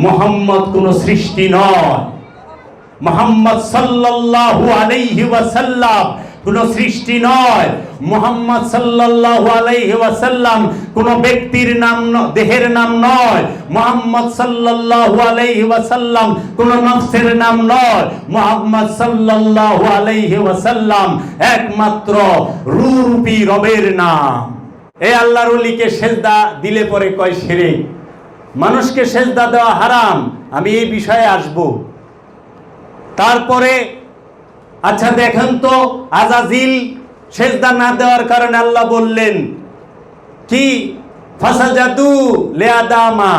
মুহাম্মদ কোন সৃষ্টি নয়। মুহাম্মদ সাল্লাল্লাহু আলাইহি ওয়াসাল্লাম কোন সৃষ্টি নয়। মুহাম্মদ সাল্লাল্লাহু আলাইহি ওয়াসাল্লাম কোন ব্যক্তির নাম, দেহের নাম নয়। মুহাম্মদ সাল্লাল্লাহু আলাইহি ওয়াসাল্লাম কোন নফসের নাম নয়। মুহাম্মদ সাল্লাল্লাহু আলাইহি ওয়াসাল্লাম একমাত্র রূপী রবের নাম। এই আল্লাহর ওলিকে সেজদা দিলে পরে কয় শিরক, মানুষকে সেজদা দেওয়া হারাম। আমি এই বিষয়ে আসব। তারপরে আচ্ছা দেখেন তো, আজাজিল সেজদা না দেওয়ার কারণে আল্লাহ বললেন কি, ফাসাজাদু লিআদামা,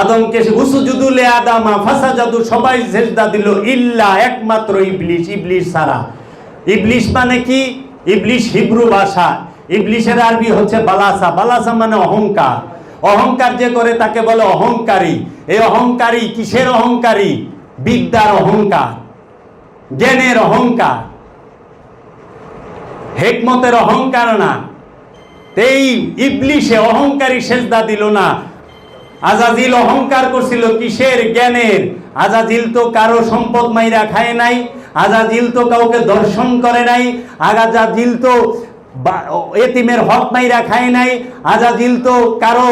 আদমকে উসুজুদু লিআদামা ফাসাজাদু, সবাই সেজদা দিল ইল্লা, একমাত্র ইবলিস, ইবলিস ছাড়া। ইবলিস মানে কি? ইবলিস হিব্রু ভাষা, ইবলিসের আরবি হচ্ছে বালাসা। বালাসা মানে অহংকার। অহংকার যে করে তাকে বলে অহংকারী। এই অহংকারী কিসের অহংকারী? বিদ্যার অহংকার, জ্ঞানের অহংকার, হিকমতের অহংকার না। এই ইবলিসে অহংকারী সেজদা দিল না। আজাজিল অহংকার করছিল কিসের? জ্ঞানের। আজাজিল তো কারো সম্পদ মাইরা খায় নাই, আজাজিল তো কাউকে দর্শন করে নাই, আজাজিল তো এতিমের হক মাইরা খায় নাই, আজাজিল তো কারো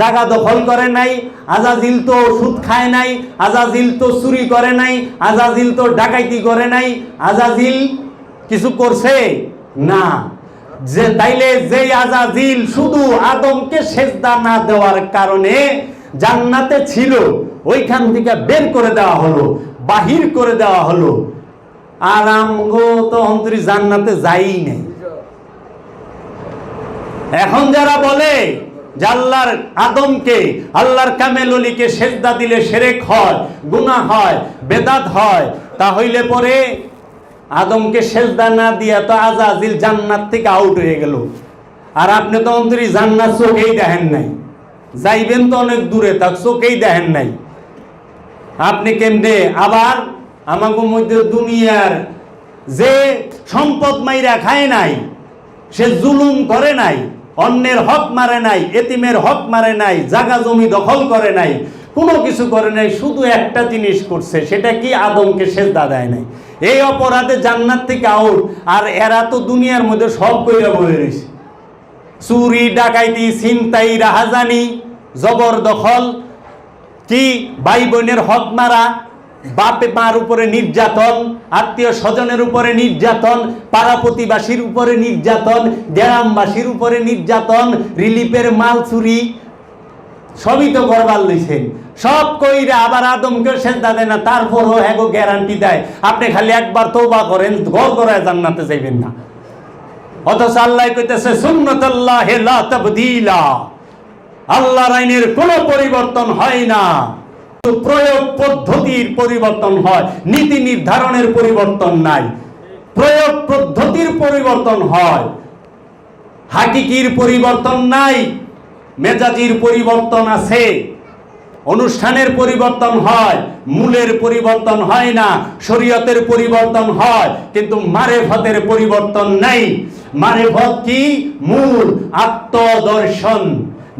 জায়গা দখল করে নাই, আজাজিল তো সুদ খায় নাই, আজাজিল তো চুরি করে নাই, আজাজিল তো ডাকাইতি করে নাই। আজাজিল কিছু করছে না। যে তাইলে যেই আজাজিল শুধু আদমকে সেজদা না দেওয়ার কারণে জান্নাতে ছিল, ওইখান থেকে বের করে দেওয়া হলো, বাহির করে দেওয়া হলো। আর আমগো তো অন্তরি জান্নাতে যাই নাই। এখন যারা বলে যে আল্লাহর আদমকে, আল্লাহর কামেল ওলিকে সেজদা দিলে শিরক হয়, গুনাহ হয়, বেদাত হয়, তাহলে পরে আদমকে সেজদা না দিয়া তো আজাজিল জান্নাত থেকে আউট হয়ে গেল। আর আপনি তো অন্তরি জান্নাত চোখেই দেখেন নাই, যাইবেন তো অনেক দূরে, তাক চোখেই দেখেন নাই। আপনি কেমনে আবার আমাকে মধ্যে দুনিয়ার যে সম্পদ মাইরা খায় নাই, সে জুলুম করে নাই, অন্যের হক মারে নাই, এতিমের হক মারে নাই, জায়গা জমি দখল করে নাই, কোনো কিছু করে নাই, শুধু একটা জিনিস করছে, সেটা কি? আদমকে সেজদা দেয় নাই। এই অপরাধে জান্নাত থেকে আউট। আর এরা তো দুনিয়ার মধ্যে সব কইরা বলে রয়েছে, চুরি, ডাকাইতি, ছিনতাই, রাহাজানি, জবরদখল, কি ভাই বোনের হক মারা, বাপে মার উপরে নির্যাতন, আত্মীয় স্বজনের উপরে নির্যাতন, পাড়া প্রতিবাসীর উপরে নির্যাতন, গ্রামবাসীর উপরে নির্যাতন, রিলিফের মাল চুরি, সবই তো করবার লইছেন। সব কইরা আবার আদমকে সেজদা দেয় না, তারপরও এগো গ্যারান্টি দেয় আপনি খালি একবার তওবা করেন, ঘর করে জান্নাতে যাইবেন না। অথচ আল্লাহ কইতেছে সুন্নাতুল্লাহি লা তাবদীলা, আল্লাহর আইনের কোনো পরিবর্তন হয় না, প্রয়োগ পদ্ধতির পরিবর্তন হয়, নীতি নির্ধারণের পরিবর্তন নাই। প্রয়োগ পদ্ধতির পরিবর্তন হয়, হাকিকির পরিবর্তন নাই। মেজাজির পরিবর্তন আছে, অনুষ্ঠানের পরিবর্তন হয়, মূলের পরিবর্তন হয় না। শরীয়তের পরিবর্তন হয়, কিন্তু মারেফতের পরিবর্তন নাই। মারেফত কি? মূল আত্মদর্শন,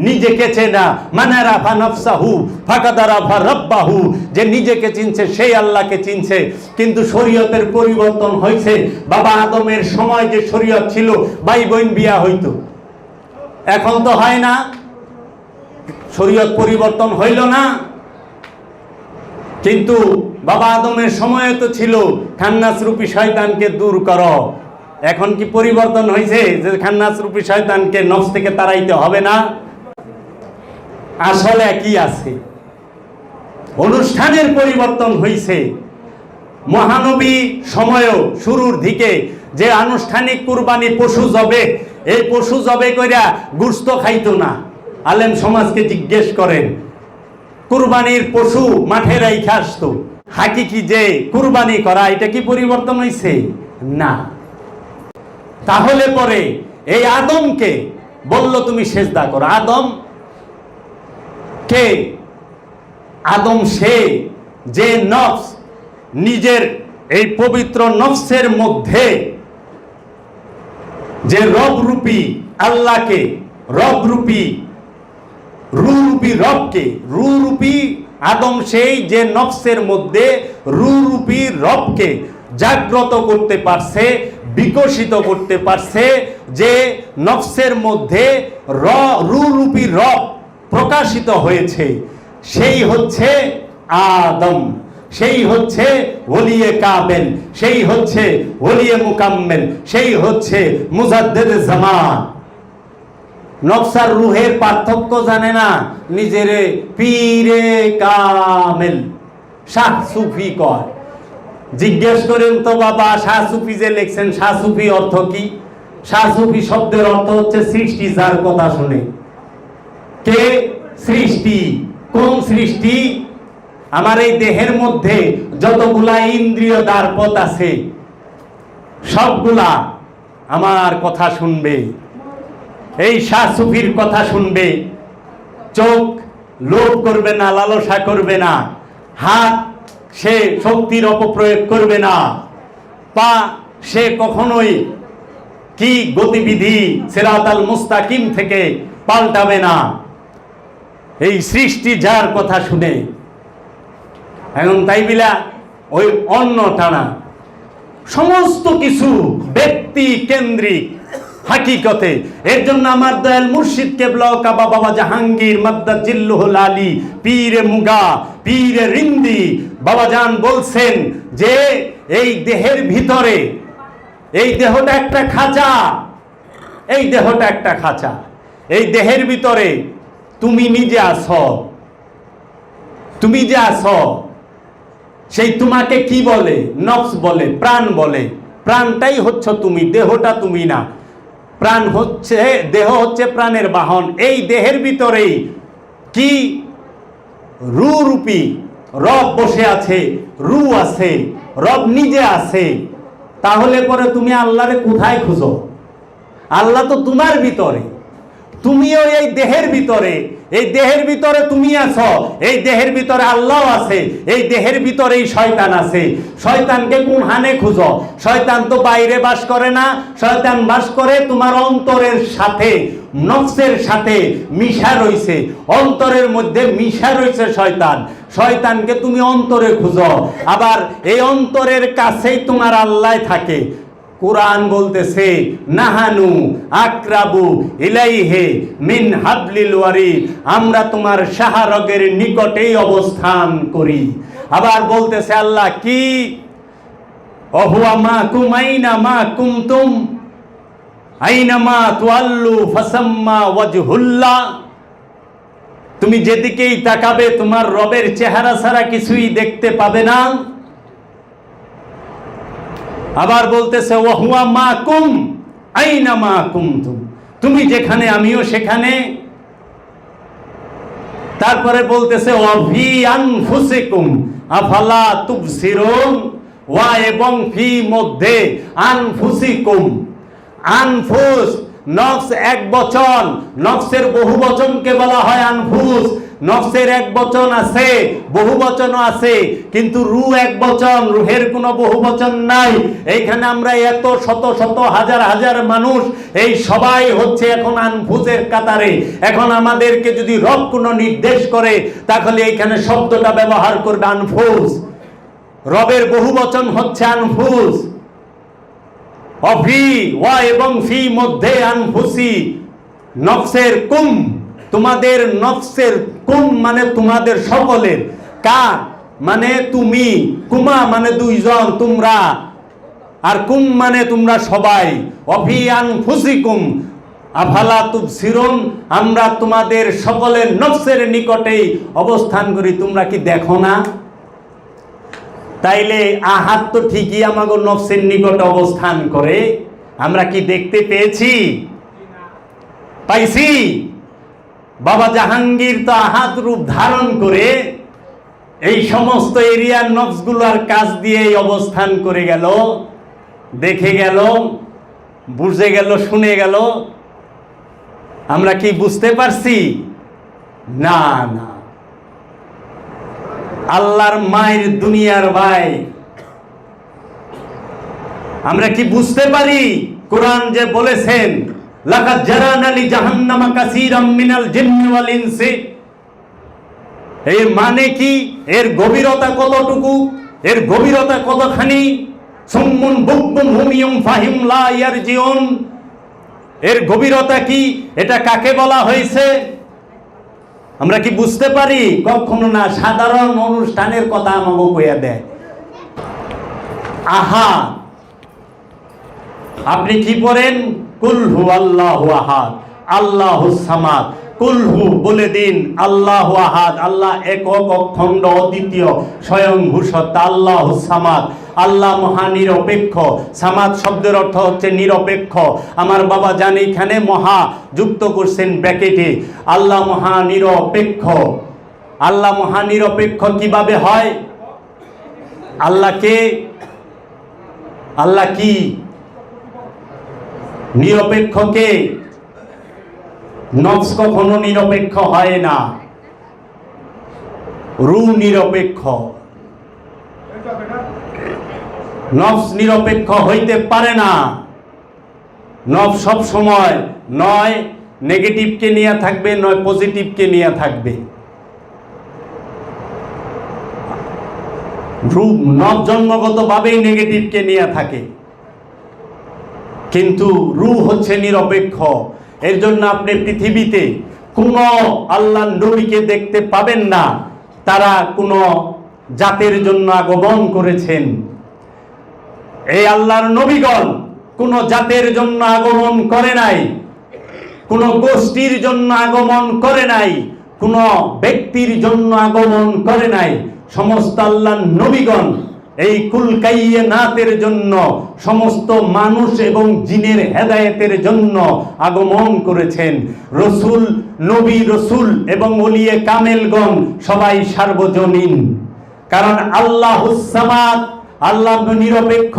নিজেকে চেনা। মানে রাফা নফসাহু ফাকাদা রাফা রাব্বাহু, যে নিজেকে চিনছে সেই আল্লাহকে চিনছে। কিন্তু শরীয়তের পরিবর্তন হয়েছে। বাবা আদমের সময় যে শরীয়ত ছিল, ভাই বোন বিয়া হইতো, এখন তো হয় না। শরীয়ত পরিবর্তন হইল না, কিন্তু বাবা আদমের সময় তো ছিল খান্নাস রূপী শয়তানকে দূর করো। এখন কি পরিবর্তন হয়েছে যে খান্নাস রূপী শয়তানকে নফস থেকে তাড়াইতে হবে না? আসলে কি আছে? অনুষ্ঠানের পরিবর্তন হয়েছে। মহানবী সময়ও শুরুর দিকে যে আনুষ্ঠানিক কুরবানি পশু জবে, এই পশু জবে কইরা গোশত খাইতো না। আলেম সমাজকে জিজ্ঞেস করেন, কুরবানির পশু মাঠে রাইখা আসতো। হাকিকি যে কুরবানি করা, এটা কি পরিবর্তন হয়েছে? না। তাহলে পরে এই আদমকে বলল তুমি সেজদা করো। আদম কে? আদম সে যে নফস, নিজের এই পবিত্র নফসের মধ্যে যে রবরূপী আল্লাহকে, রবরূপী রূপী রবকে, রূপী আদম সেই যে নফসের মধ্যে রূপী রবকে জাগ্রত করতে পারছে, বিকশিত করতে পারছে, যে নফসের মধ্যে রূপী রব প্রকাশিত হয়েছে, সেই হচ্ছে আদম, সেই হচ্ছে ওলিয়ে কামেল, সেই হচ্ছে ওলিয়ে মুকাম্মেল, সেই হচ্ছে মুজাদ্দেদ জামান। নফস আর রুহের পার্থক্য জানে না, নিজেরে পীরে কামেল শাহ সুফি কয়। জিজ্ঞেস করেন তো বাবা, শাহ সুফি যে লিখছেন, শাহ সুফি অর্থ কি? শাহ সুফি শব্দের অর্থ হচ্ছে সৃষ্টি যার কথা শুনে। কে সৃষ্টি? কোন সৃষ্টি? আমার এই দেহের মধ্যে যতগুলা ইন্দ্রিয় দ্বারপথ আছে সবগুলা আমার কথা শুনবে, এই শাহ সুফির কথা শুনবে। চোখ লোভ করবে না, লালসা করবে না, হাত সে শক্তির অপপ্রয়োগ করবে না, পা সে কখনোই কি গতিবিধি সিরাতাল মুস্তাকিম থেকে পাল্টাবে না, এই সৃষ্টি যার কথা শুনে। এখন তাই বিলা ওই অন্য টানা সমস্ত কিছু ব্যক্তি কেন্দ্রিক হাকিকতে। এর জন্য আমার দয়াল মুর্শিদ কেবলা কাবা বাবা জাহাঙ্গীর মাদ্দাজিল্লুহুল আলী পীরে মুগা পীরে রিন্দি বাবাজান বলছেন যে এই দেহের ভিতরে, এই দেহটা একটা খাঁচা, এই দেহটা একটা খাঁচা, এই দেহের ভিতরে তুমি নিজে আছো, তুমি যে আছো সেই তোমাকে কি বলে? নফস বলে, প্রাণ বলে। প্রাণটাই হচ্ছে তুমি, দেহটা তুমি না। প্রাণ হচ্ছে, দেহ হচ্ছে প্রাণের বাহন। এই দেহের ভিতরেই কি রূপী রব বসে আছে, রু আছে, রব নিজে আছে। তাহলে পরে তুমি আল্লাহরে কোথায় খুঁজো? আল্লাহ তো তোমার ভিতরে, তুমিও এই দেহের ভিতরে, এই দেহের ভিতরে তুমি আছো, এই দেহের ভিতরে আল্লাহ আছে, এই দেহের ভিতরেই শয়তান আছে। শয়তানকে কোন হানে খুঁজো? শয়তান তো বাইরে বাস করে না, শয়তান বাস করে তোমার অন্তরের সাথে, নফসের সাথে মিশা রইছে, অন্তরের মধ্যে মিশা রইছে শয়তান। শয়তানকে তুমি অন্তরে খুঁজো, আবার এই অন্তরের কাছেই তোমার আল্লাহ থাকে। কুরআন বলতেছে নাহানু আকরাবু ইলাইহি মিন হাবলিল ওয়ারিদ, আমরা তোমার শাহরগের নিকটেই অবস্থান করি। আবার বলতেছে আল্লাহ কি, ওহুয়া মাকুম আইনা মা কুনতুম আইনামা তুআল্লু ফাসাম্মা ওয়াজহুল্লাহ, তুমি যেদিকেই তাকাবে তোমার রবের চেহারা ছাড়া কিছুই দেখতে পাবে না। আবার বলতেছে ওয়াহুয়া মাকুম আইনামা কুনতুম, তুমি যেখানে আমিও সেখানে। তারপরে বলতেছে ওয়াফি আনফুসিকুম আফালা তুবসিরুন, ওয়া এবং ফি মধ্যে, আনফুসিকুম, আনফুস নফস এক বচন, নফসের বহু বচনকে বলা হয় আনফুস। নফসের এক বচন আছে, বহু বচনও আছে, কিন্তু রু এক বচন, রুহের কোনো বহু বচন নাই। এইখানে আমরা এত শত শত হাজার হাজার মানুষ, এই সবাই হচ্ছে এখন আনফুসের কাতারে। এখন আমাদেরকে যদি রব কোনো নির্দেশ করে তাহলে এইখানে শব্দটা ব্যবহার করবে আনফুস। রবের বহু বচন হচ্ছে আনফুস। অফি ওয়া এবং ফি মধ্যে আনফুসি, নফসের কুম, তোমাদের নফসের কুম মানে তোমাদের সকলের, কা মানে তুমি, কুমা মানে দুইজন তোমরা, আর কুম মানে তোমরা সবাই। অফি আনফুসিকুম আফালা তুবসিরুন, আমরা তোমাদের সকলের নফসের নিকটেই অবস্থান করি, তোমরা কি দেখো না? তাইলে আহাত তো ঠিকই আমাগো নফসের নিকটে অবস্থান করে, আমরা কি দেখতে পেয়েছি? পাইছি? বাবা জাহাঙ্গীর তো আহাত রূপ ধারণ করে এই সমস্ত এরিয়ার নফসগুলোর কাজ দিয়ে অবস্থান করে গেল, দেখে গেল, বুঝে গেল, শুনে গেল। আমরা কি বুঝতে পারছি? না না। আল্লাহর মায়ের দুনিয়ার ভাই, আমরা কি বুঝতে পারি? কোরআন যে বলেছেন লাকাদ জারানা লি জাহান্নামা কাসীরাম মিনাল জিন্নি ওয়াল ইনসি। এর মানে কি? এর গভীরতা কতটুকু, এর গভীরতা কতখানি? সুম্মুন বুকমুন হুমিয়ুম ফাহিম লা ইয়ারজিউন। এর গভীরতা কি? এটা কাকে বলা হয়েছে আমরা কি বুঝতে পারি? কখনো না। সাধারণ অনুষ্ঠানের কথা আমাকে কইয়া দেয়। আহা, আপনি কি পড়েন? কুল হু আল্লাহু আহাদ আল্লাহুস সামাদ। কুল হু বলে দিন আল্লাহু আহাদ, আল্লাহ একক অখণ্ড অদ্বিতীয় স্বয়ংভূ সত্তা। আল্লাহুস সামাদ, আল্লাহ মহা নিরপেক্ষ। সামাদ শব্দের অর্থ হচ্ছে নিরপেক্ষ। আমার বাবা জান এখানে মহা যুক্ত করছেন ব্র্যাকেটে। আল্লাহ মহা নিরপেক্ষ। আল্লাহ মহা নিরপেক্ষ কিভাবে হয়? আল্লাহকে, আল্লাহ কি নিরপেক্ষ? কে? নফস কখনো নিরপেক্ষ হয় না। রূহ নিরপেক্ষ, নফস নিরপেক্ষ হইতে পারে না। নফস সব সময় নয় নেগেটিভকে নিয়ে থাকবে, নয় পজিটিভকে নিয়ে থাকবে। রূহ নফস জন্মগতভাবেই নেগেটিভকে নিয়ে থাকে, কিন্তু রূহ হচ্ছে নিরপেক্ষ। এর জন্য আপনি পৃথিবীতে কোন আল্লাহর নবীকে দেখতে পাবেন না তারা কোন জাতের জন্য আগমন করেছেন। এই আল্লাহর নবীগণ কোন জাতের জন্য আগমন করে নাই, কোন গোষ্ঠীর জন্য আগমন করে নাই, কোন ব্যক্তির জন্য আগমন করে নাই। সমস্ত আল্লাহর নবীগণ এই কুল কায়নাতের জন্য, সমস্ত মানুষ এবং জিনের হেদায়েতের জন্য আগমন করেছেন। রসুল, নবী, রসুল এবং ওলিয়ে কামেলগণ সবাই সার্বজনীন। কারণ আল্লাহুস সামাদ, আল্লাহ নিরপেক্ষ,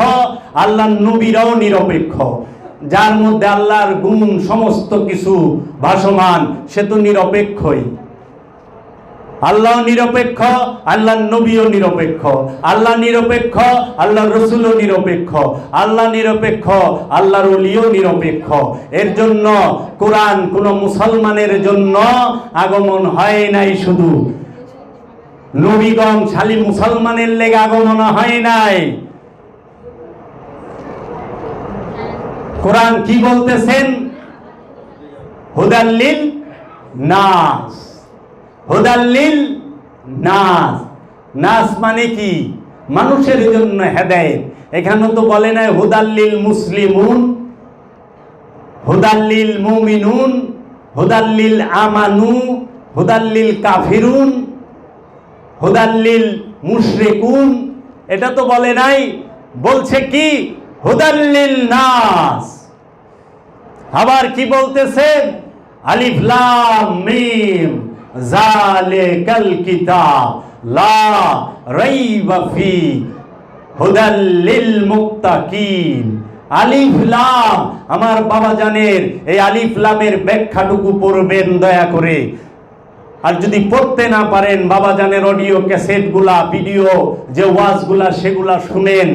আল্লাহ নবীরাও নিরপেক্ষ। যার মধ্যে আল্লাহর গুণ সমস্ত কিছু ভাসমান, সে তো নিরপেক্ষই। আল্লাহ নিরপেক্ষ, আল্লাহ নবীও নিরপেক্ষ। আল্লাহ নিরপেক্ষ, আল্লাহ রসুলও নিরপেক্ষ। আল্লাহ নিরপেক্ষ, আল্লাহর ওলিও নিরপেক্ষ। এর জন্য কোরআন কোন মুসলমানের জন্য আগমন হয় নাই। শুধু নবীগণ খালি মুসলমানের লেগে আগমন হয় নাই। কোরআন কি বলতেছেন? হুদাল্লিল নাস। হুদাল্লিল নাস, নাস মানে কি? মানুষের জন্য হেদায়েত। এখানে তো বলে নাই হুদাল্লিল মুসলিমুন, হুদাল্লিল মুমিনুন, হুদাল্লিল আমানু, হুদাল্লিল কাফিরুন, হুদাল্লিল মুশরিকুন। এটা তো বলে নাই। বলছে কি? হুদাল্লিল নাস। আবার কি বলতেছে? আলিফ লাম মিম যালিকাল কিতাব লা রাইবা ফি হুদাল লিল মুত্তাকিন। আলিফ লাম, আমার বাবা জানের এই আলিফ লামের ব্যাখ্যাটুকু পড়বেন দয়া করে। আর যদি পড়তে না পারেন, বাবা জানের অডিও ক্যাসেটগুলা, ভিডিও যে ওয়াজগুলা, সেগুলা শুনেন,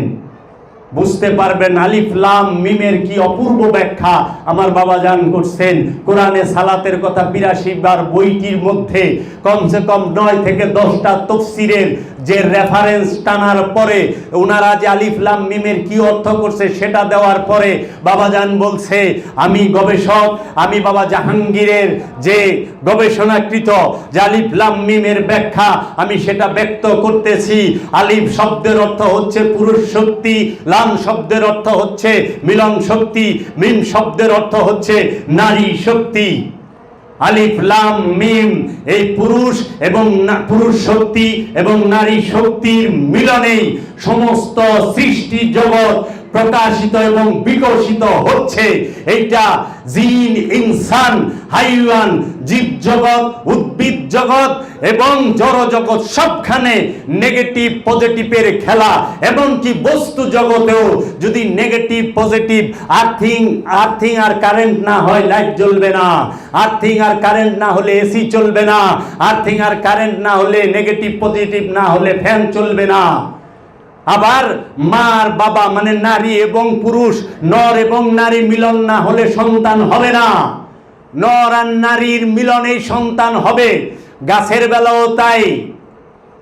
বুঝতে পারবেন আলিফ লাম মিমের কি অপূর্ব ব্যাখ্যা আমার বাবা জান করছেন। কোরআনে সালাতের কথা ৮২ বার বইটির মধ্যে কমসে কম ৯ থেকে ১০টা তাফসীরের যে রেফারেন্স টানার পরে ওনারা যে আলিফ লাম মিমের কি অর্থ করছে সেটা দেওয়ার পরে বাবা জান বলছে, আমি গবেষক, আমি বাবা জাহাঙ্গীরের যে গবেষণাকৃত যে আলিফ লাম মিমের ব্যাখ্যা, আমি সেটা ব্যক্ত করতেছি। আলিফ শব্দের অর্থ হচ্ছে পুরুষ শক্তি, লাম শব্দের অর্থ হচ্ছে মিলন শক্তি, মিম শব্দের অর্থ হচ্ছে নারী শক্তি। আলিফ লাম মিম এই পুরুষ এবং পুরুষ শক্তি এবং নারী শক্তির মিলনেই সমস্ত সৃষ্টি জগৎ প্রকাশিত এবং বিকশিত হচ্ছে। এইটা জিন, ইনসান, হাইওয়ান, জীব জগৎ, উদ্ভিদ জগৎ এবং জড় জগৎ সবখানে নেগেটিভ পজিটিভের খেলা। এমনকি বস্তু জগতেও যদি নেগেটিভ পজিটিভ, আর্থিং আর কারেন্ট না হয় লাইট জ্বলবে না, আর্থিং আর কারেন্ট না হলে এসি চলবে না, আর্থিং আর কারেন্ট না হলে নেগেটিভ পজিটিভ না হলে ফ্যান চলবে না, আবার মার বাবা মানে নারী এবং পুরুষ, নর এবং নারী মিলন না হলে সন্তান হবে না। নর আর নারীর মিলনেই সন্তান হবে। গাছের বেলাও তাই,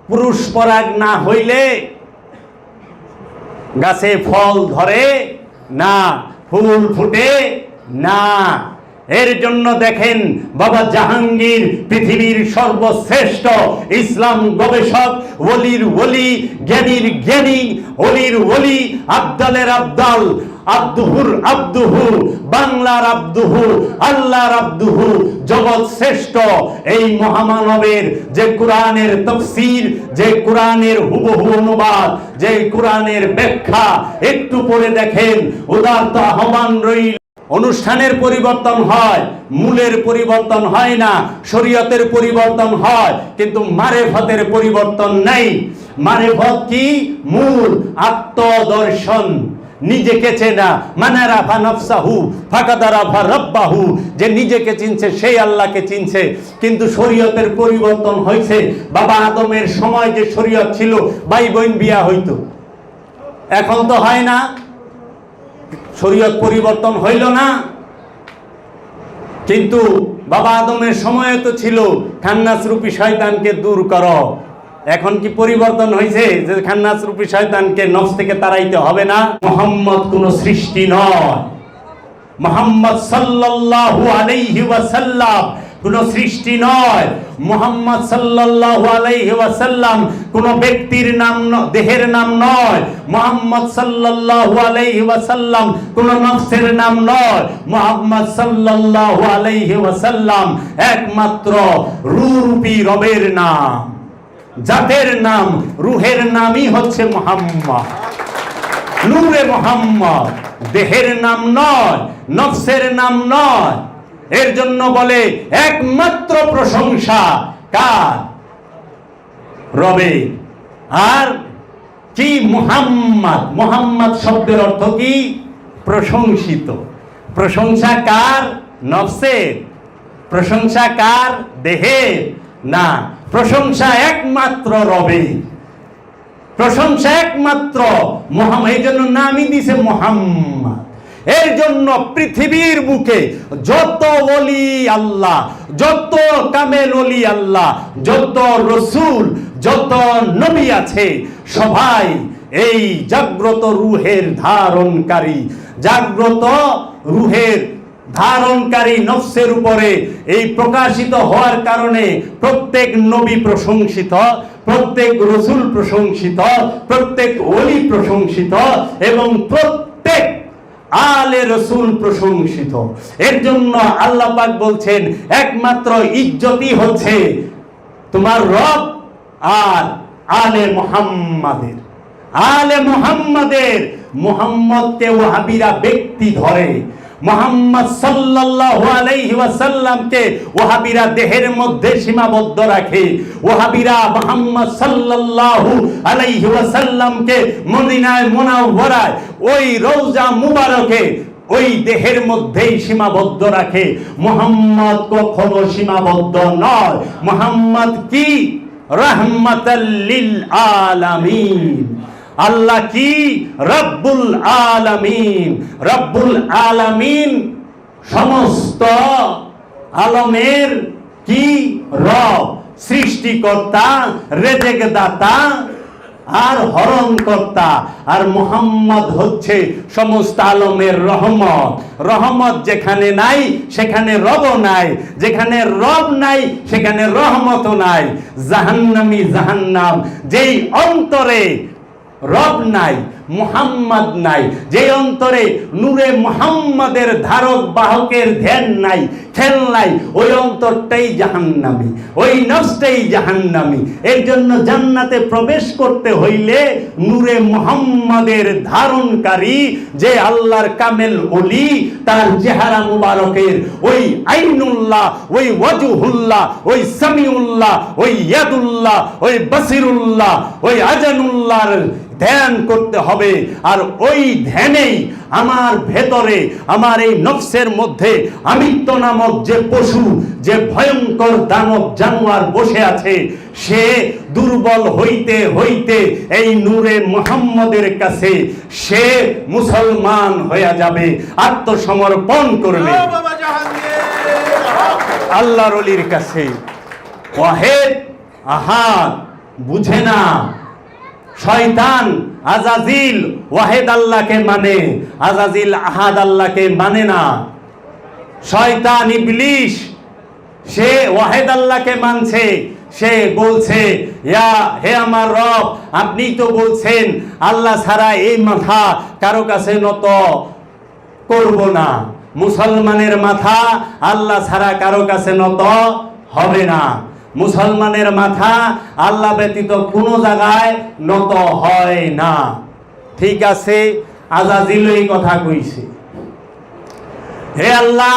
পুরুষ পরাগ না হইলে গাছে ফল ধরে না, ফুল ফুটে না। এর জন্য দেখেন বাবা জাহাঙ্গীর পৃথিবীর সর্বশ্রেষ্ঠ ইসলাম গবেষক, ওলির ওলি, জ্ঞানীর জ্ঞানী, ওলির ওলি, আবদালের আবদাল, আব্দুহুর আব্দুহু, বাংলার আব্দুহু, আল্লাহর আব্দুহু, জগৎ শ্রেষ্ঠ এই মহামানবের যে কোরআনের তাফসীর, যে কোরআনের হুবহু অনুবাদ, যে কোরআনের ব্যাখ্যা একটু পড়ে দেখেন। উদারত আহ্বান রইল। অনুষ্ঠানের পরিবর্তন হয়, মূলের পরিবর্তন হয় না। শরীয়তের পরিবর্তন হয়, কিন্তু মারেফতের পরিবর্তন নাই। মারেফত কি? মূল আত্মদর্শন, নিজেকে চেনা। মানে রাফা নফসাহু ফাকাদা রাফা রাব্বাহু, যে নিজেকে চিনছে সেই আল্লাহকে চিনছে। কিন্তু শরীয়তের পরিবর্তন হয়েছে। বাবা আদমের সময় যে শরীয়ত ছিল, ভাই বোন বিয়া হইতো, এখন তো হয় না। শরীয়ত পরিবর্তন হইল না। কিন্তু বাবা আদমের সময় তো ছিল খান্নাস রূপী শয়তানকে দূর করো। এখন কি পরিবর্তন হয়েছে যে খান্নাস রূপী শয়তানকে নফস থেকে তাড়াইতে হবে না? মুহাম্মদ কোন সৃষ্টি নয়। মুহাম্মদ সাল্লাল্লাহু আলাইহি ওয়াসাল্লাম কোন সৃষ্টি নয়। মুহাম্মদ সাল্লাল্লাহু আলাইহি ওয়াসাল্লাম কোন ব্যক্তির নাম, দেহের নাম নয়। মুহাম্মদ সাল্লাল্লাহু আলাইহি ওয়াসাল্লাম কোন নফসের নাম নয়। মুহাম্মদ সাল্লাল্লাহু আলাইহি ওয়াসাল্লাম একমাত্র রূপী রবের নাম, জাতের নাম, রুহের নামই হচ্ছে মুহাম্মদ, নূরে মুহাম্মদ। দেহের নাম নয়, নফসের নাম নয়। এর জন্য বলে একমাত্র প্রশংসা কার? রবে। আর কি? মুহাম্মদ। মুহাম্মদ শব্দের অর্থ কি? প্রশংসিত। প্রশংসা কার? নফসের। প্রশংসা কার? দেহের না। প্রশংসা একমাত্র রবে। প্রশংসা একমাত্র মুহাম্মদ। এই জন্য নামই দিছে মুহাম্মদ। এর জন্য পৃথিবীর বুকে যত ওলি আল্লাহ, যত কামেল ওলি আল্লাহ, যত রসুল, যত নবী আছে, সবাই এই জাগ্রত রুহের ধারণকারী, জাগ্রত রুহের ধারণকারী নফসের উপরে এই প্রকাশিত হওয়ার কারণে প্রত্যেক নবী প্রশংসিত, প্রত্যেক রসুল প্রশংসিত, প্রত্যেক ওলি প্রশংসিত এবং প্রত্যেক আলে রসুল প্রশংসিত। এর জন্য আল্লাহ পাক বলছেন একমাত্র ইজ্জতই হচ্ছে তোমার রব আর আলে মুহাম্মাদের। আলে মুহাম্মাদের। মুহাম্মদকে ওয়াহাবিরা ব্যক্তি ধরে, মুহাম্মদ সাল্লাল্লাহু আলাইহি ওয়াসাল্লামকে ওয়াহাবিরা দেহের মধ্যে সীমাবদ্ধ রাখে। ওয়াহাবিরা মুহাম্মদ সাল্লাল্লাহু আলাইহি ওয়াসাল্লামকে মদিনায় মুনাওয়ারায় ওই রওজা মুবারকে ওই দেহের মধ্যেই সীমাবদ্ধ রাখে। মুহাম্মদ কখনো সীমাবদ্ধ নয়। মুহাম্মদ কি? রাহমাতাল লিল আলামিন। আল্লাহ কি? রব্বুল আলামিন। রব্বুল আলামিন সমস্ত আলমের কি? রব, সৃষ্টিকর্তা, রেজেক দাতা আর হরণ কর্তা। আর মুহাম্মদ হচ্ছে সমস্ত আলমের রহমত। রহমত যেখানে নাই সেখানে রব নাই, যেখানে রব নাই সেখানে রহমতও নাই। জাহান্নামী জাহান্নাম। যেই অন্তরে রব নাই, মুহাম্মদ নাই, যে অন্তরে নূরে মুহাম্মাদের ধারক বাহকের ধ্যান নাই, খেল নাই, ওই অন্তরটাই জাহান্নামী, ওই নফসটাই জাহান্নামী। এর জন্য জান্নাতে প্রবেশ করতে হইলে নূরে মুহাম্মাদের ধারণকারী যে আল্লাহর কামেল ওলি, তার চেহারা মুবারকের ওই আইনুল্লাহ, ওই ওয়াজহুল্লাহ, ওই সামিউল্লাহ, ওই ইয়াদুল্লাহ, ওই বাসিরুল্লাহ, ওই আজানুল্লাহর ধ্যান করতে হবে। আর ওই ধ্যানেই আমার ভেতরে, আমার এই নফসের মধ্যে আমিত্ব নামক যে পশু, যে ভয়ঙ্কর দানব জানোয়ার বসে আছে, সে দুর্বল হইতে হইতে এই নূরে মুহাম্মদের কাছে সে মুসলমান হয়ে যাবে, আত্মসমর্পণ করবে আল্লাহর ওলির কাছে। ওয়াহেদ আহাদ বুঝে না। শয়তান আজাজিল ওয়াহেদ আল্লাহকে মানে, আজাজিল আহাদ আল্লাহকে মানে না। শয়তান ইবলিশ সে ওয়াহেদ আল্লাহকে মানছে, সে বলছে হে আমার রব, আপনি তো বলছেন আল্লাহ ছাড়া এই মাথা কারো কাছে নত করব না। মুসলমানের মাথা আল্লাহ ছাড়া কারো কাছে নত হবে না। মুসলমানের মাথা আল্লাহ ব্যতীত কোনো জায়গায় নত হয় না। ঠিক আছে, আজাজিল এই কথা কইছে, হে আল্লাহ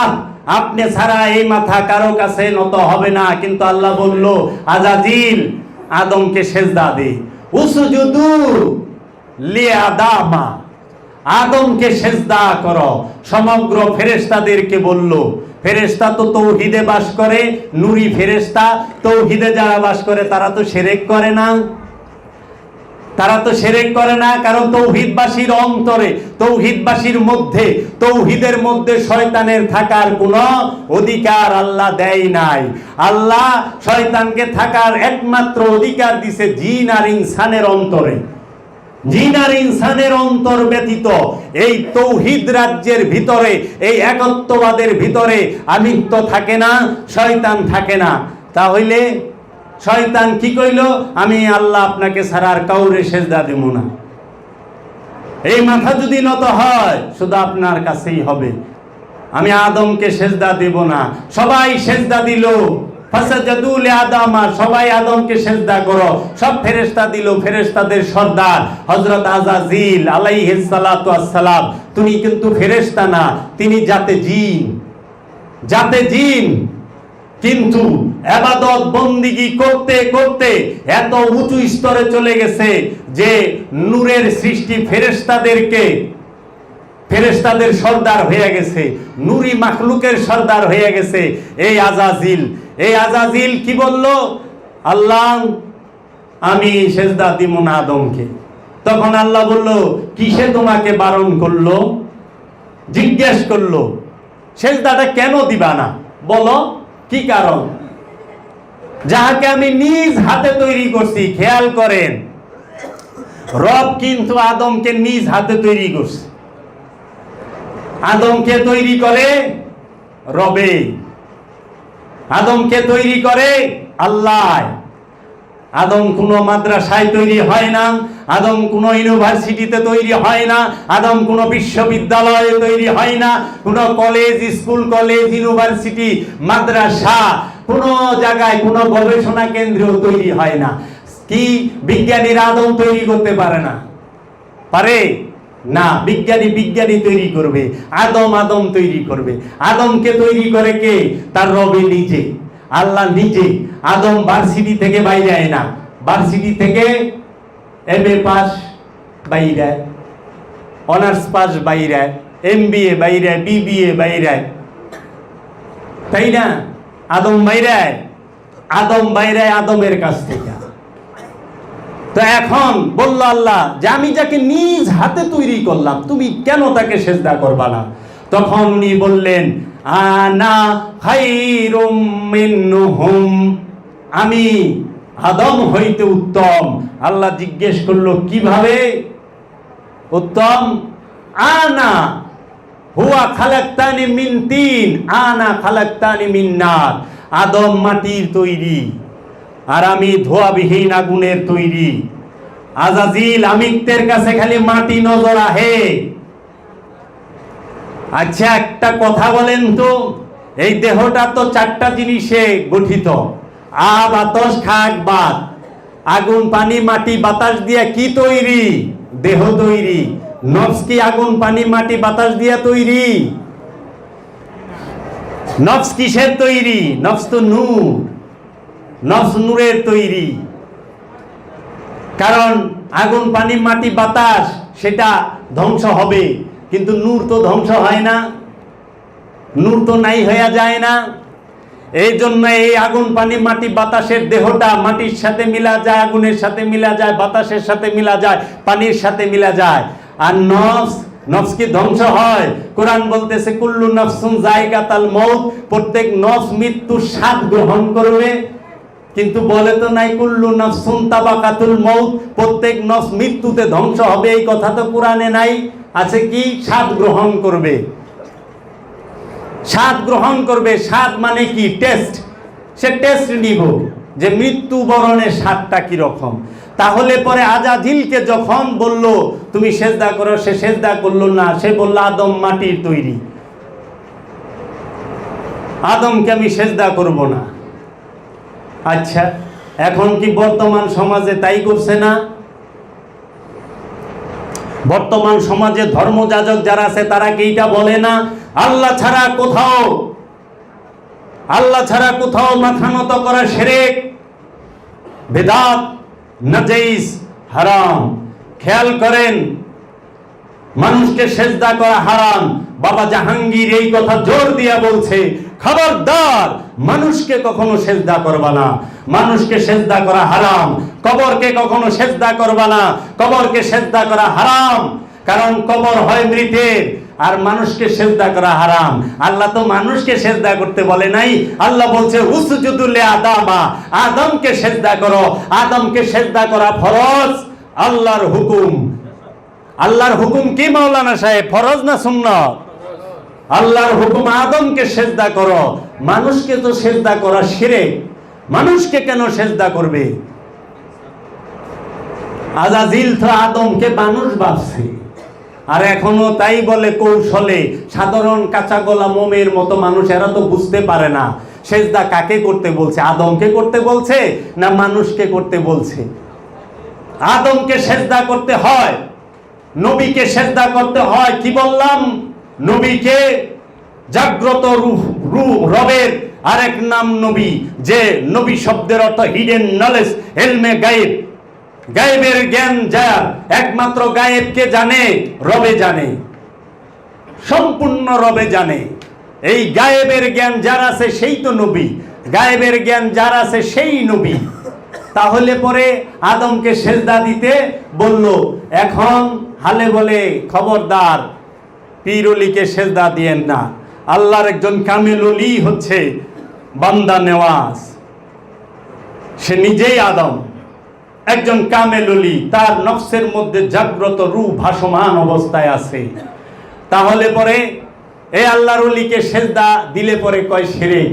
আপনি ছাড়া এই মাথা কারো কাছে নত হবে না। কিন্তু আল্লাহ বলল, আজাজিল আদমকে সেজদা দে, উসজুদু লিআদামা, আদমকে সেজদা করো। সমগ্র ফেরেশতাদেরকে বলল, ফেরেশতা তো তৌহিদে বাস করে, নূরি ফেরেশতা, তৌহিদে যারা বাস করে তারা তো শিরক করে না, তারা তো শিরক করে না। কারণ তৌহিদবাসীর অন্তরে, তৌহিদবাসীর মধ্যে, তৌহিদের মধ্যে শয়তানের থাকার কোনো অধিকার আল্লাহ দেয় নাই। আল্লাহ শয়তানকে থাকার একমাত্র অধিকার দিছে জিন আর ইনসানের অন্তরে। জিন আর ইনসানের অন্তর ব্যতীত এই তৌহিদ রাজ্যের ভিতরে, এই একত্ববাদের ভিতরে আমিত্ব থাকে না, শয়তান থাকে না। তাহলে শয়তান কি কইল, আমি আল্লাহ আপনাকে ছাড়া আর কাউরে সেজদা দেব না। এই মাথা যদি নত হয় শুধু আপনার কাছেই হবে, আমি আদমকে সেজদা দেব না। সবাই সেজদা দিল, ফাসাজাদু লিআদামা, সবাই আদমকে সেজদা করো। সব ফেরেশতা দিল, ফেরেশতাদের সর্দার হযরত আজাজিল আলাইহিস সালাতু ওয়াস সালাম, তিনি কিন্তু ফেরেশতা না, তিনি জাতে জিন, জাতে জিন। কিন্তু ইবাদত বন্দিগি করতে করতে এত উঁচু স্তরে চলে গেছে যে নূরের সৃষ্টি ফেরেশতাদেরকে, ফেরেশতাদের সর্দার হয়ে গেছে, নূরি মাখলুকের সর্দার হয়ে গেছে এই আজাজিল। এই আজাজিল কি বলল, আল্লাহ আমি সেজদা দিব না আদমকে। তখন আল্লাহ বলল, কিসে তোমাকে বারণ করলো? জিজ্ঞেস করলো, সেজদাটা কেন দিবা না, বলো কি কারণ? যাহাকে আমি নিজ হাতে তৈরি করছি। খেয়াল করেন, রব কিন্তু আদমকে নিজ হাতে তৈরি করছে। আদমকে তৈরি করে রবে, আদমকে তৈরি করে আল্লাহ। আদম কোনো মাদ্রাসায় তৈরি হয় না, আদম কোনো ইউনিভার্সিটিতে তৈরি হয় না, আদম কোনো বিশ্ববিদ্যালয়ে তৈরি হয় না, কোনো কলেজ, স্কুল কলেজ, ইউনিভার্সিটি, মাদ্রাসা, কোনো জায়গায় কোনো গবেষণা কেন্দ্রেও তৈরি হয় না। কি বিজ্ঞানীরা আদম তৈরি করতে পারে না? পারে না। বিজ্ঞানী তৈরি করবে, আদম তৈরি করবে। আদমকে তৈরি করে কে? তার রবে নিজে, আল্লাহ নিজে। আদম ভার্সিটি থেকে বাইরে আয় না, ভার্সিটি থেকে MA পাস বাইরে, অনার্স পাস বাইরে, MBA বাইরে, BBA বাইরে, তাই না? আদম বাইরে, আদম বাইরে আদমের কাছ থেকে। তো এখন বলল আল্লাহ যে আমি যাকে নিজ হাতে তৈরি করলাম, তুমি কেন তাকে সেজদা করবা না? তখন উনি বললেন, আনা খায়রুম মিনহুম, আমি আদম হইতে উত্তম। আল্লাহ জিজ্ঞেস করলো, কিভাবে উত্তম? আনা হুয়া খালাকতানি মিন তিন, আনা খালাকতানি মিন নার। আদম মাটির তৈরি আর আমি ধোয়াবিহীন আগুনের তৈরি। আজাজিল আমিত্বের কাছে খালি মাটি নজর আহে। আচ্ছা একটা কথা বলেন তো, এই দেহটা তো চারটা জিনিসে গঠিত, আব, আতশ, খাক, বাত। আগুন, পানি, মাটি, বাতাস দিয়ে কি তৈরি? দেহ তৈরি। নফস কি আগুন, পানি, মাটি, বাতাস দিয়ে তৈরি? নফস কিসের তৈরি? নফস তো নূর, নফস নূরের তৈরি। কারণ আগুন পানি মাটি বাতাস সেটা ধ্বংস হবে, কিন্তু নূর তো ধ্বংস হয় না, নূর তো নাই হয়ে যায় না। এই জন্য এই আগুন পানি মাটি বাতাসের দেহটা মাটির সাথে মিলা যায়, আগুনের সাথে মিলা যায়, বাতাসের সাথে মিলা যায়, পানির সাথে মিলা যায়। আর নফস কি ধ্বংস হয়? কোরআন বলতেছে কুল্লু নাফসুন যায়কাতুল মউত, প্রত্যেক নফস মৃত্যুর স্বাদ গ্রহণ করবে। কিন্তু বলে তো নাই কুল্লু নাফসুন তাবাকাতুল মউত, প্রত্যেক নফস মৃত্যুতে ধ্বংস হবে, এই কথা তো কোরআনে নাই। আছে কি? স্বাদ গ্রহণ করবে, স্বাদ গ্রহণ করবে। স্বাদ মানে কি? টেস্ট। সে টেস্ট নিব যে মৃত্যুবরণের স্বাদটা কিরকম। তাহলে পরে আজাজিলকে যখন বলল তুমি সেজদা করো, সে সেজদা করলো না, সে বলল আদম মাটির তৈরি, আদমকে আমি সেজদা করব না। আচ্ছা, এখন কি বর্তমান সমাজে তাই করছে না? বর্তমান সমাজে ধর্মযাজক যারা আছে তারা কি এটা বলে না আল্লাহ ছাড়া কোথাও মাথা নত করা শিরক, বিদআত, নাজাইজ, হারাম। খেয়াল করেন, মানুষকে সেজদা করা হারাম। বাবা জাহাঙ্গীর এই কথা জোর দিয়া বলছে, খবরদার মানুষকে কখনো সেজদা করবা না, মানুষকে সেজদা করা হারাম। কবরকে কখনো সেজদা করবা না, কবরকে সেজদা করা হারাম। কারণ কবর হয় মৃতের, আর মানুষকে সেজদা করা হারাম। আল্লাহ তো মানুষকে সেজদা করতে বলে নাই, আল্লাহ বলছে উসজুদু লিআদামা, আদমকে সেজদা করো। আদমকে সেজদা করা ফরজ, আল্লাহর হুকুম। আল্লাহর হুকুম কি মাওলানা সাহেব, ফরজ না সুন্নাত? আল্লাহর হুকুম আদমকে সেজদা করো। মানুষকে তো সেজদা করা শিরক, মানুষকে কেন সেজদা করবে? আজাজিল তো আদমকে মানুষ ভাবছে, আর এখনো তাই বলে কৌশলে। সাধারণ কাঁচা গলা মোমের মতো মানুষ, এরা তো বুঝতে পারে না সেজদা কাকে করতে বলছে, আদমকে করতে বলছে না মানুষকে করতে বলছে। আদমকে সেজদা করতে হয়, নবীকে সেজদা করতে হয়। কি বললাম? নবীকে। জাগ্রত রূহ রবের আরেক নাম নবী, যে নবী শব্দের অর্থ হিডেন নলেজ, ইলমে গায়েব। গায়েবের জ্ঞান যার, একমাত্র গায়েবকে জানে রবে জানে, সম্পূর্ণ রবে জানে। এই গায়েবের জ্ঞান যার আছে সেই তো নবী, গায়েবের জ্ঞান যার আছে সেই নবী। তাহলে পরে আদমকে সেজদা দিতে বলল। এখন হালে বলে খবরদার পীর ওলিকে সেজদা দিয়েন না। আল্লাহর একজন কামেল ওলি হচ্ছে বান্দা নেওয়াজ, সে নিজেই আদম, একজন কামেল ওলি, তার নফসের মধ্যে জাগ্রত রূহ ভাসমান অবস্থায় আছে। তাহলে পরে এই আল্লাহর ওলিকে সেজদা দিলে পরে কয় শিরক।